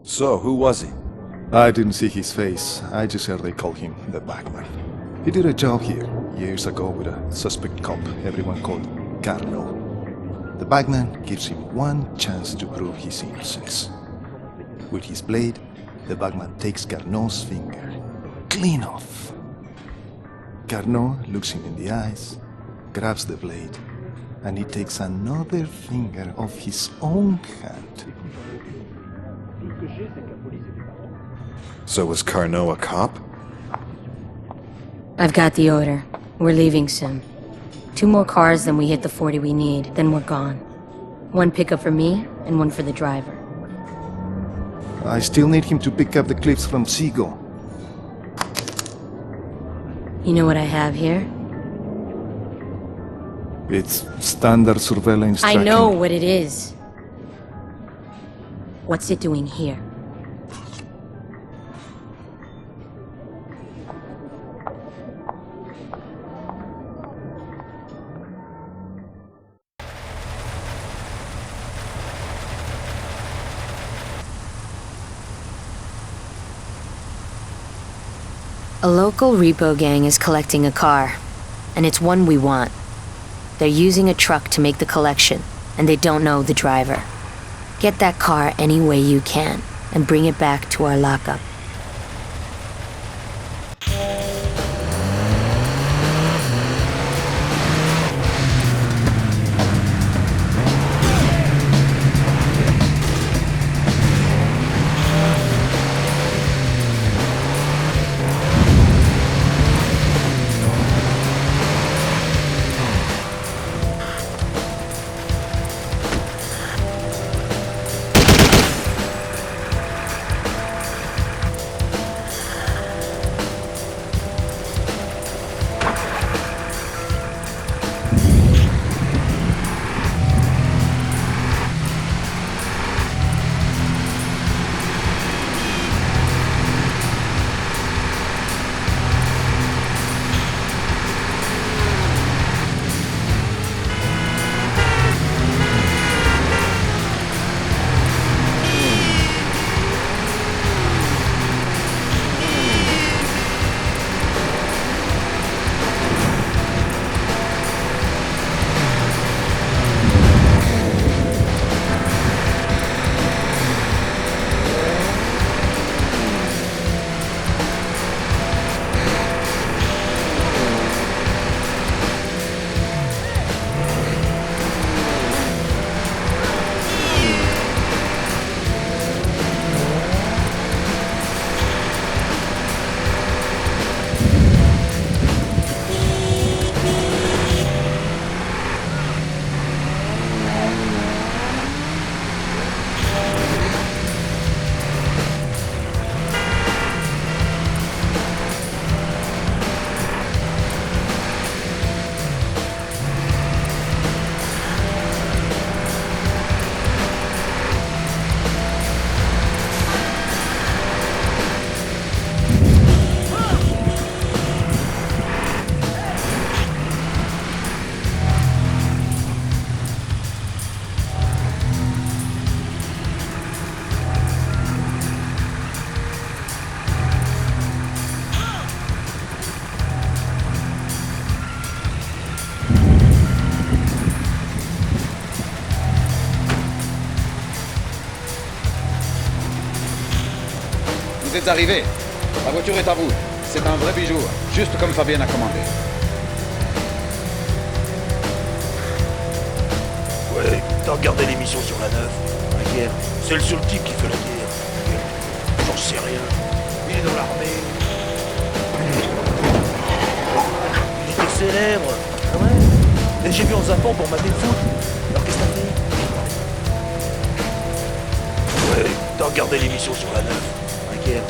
So, who was he? I didn't see his face. I just heard they call him the Bagman. He did a job here years ago with a suspect cop everyone called Carlo. The Bagman gives him one chance to prove his innocence. With his blade, the Bagman takes Carnot's finger clean off. Carnot looks him in the eyes, grabs the blade, and he takes another finger off his own hand. So was Carnot a cop? I've got the order. We're leaving soon. 2 more cars, then we hit the 40 we need, then we're gone. 1 pickup for me, and 1 for the driver. I still need him to pick up the clips from Seagull. You know what I have here? It's standard surveillance I tracking. know what it is. What's it doing here? A local repo gang is collecting a car, and it's one we want. They're using a truck to make the collection, and they don't know the driver. Get that car any way you can, and bring it back to our lockup. Vous êtes arrivés. La voiture est à vous. C'est un vrai bijou, juste comme Fabien a commandé. Ouais, t'as regardé l'émission sur la 9, la guerre. C'est le seul type qui fait la guerre. J'en sais rien. Il est dans l'armée. Il était célèbre. Ah ouais. Et j'ai vu en zappant pour mater le foot. Alors qu'est-ce que t'as fait? Ouais, t'as regardé l'émission sur la 9, la guerre.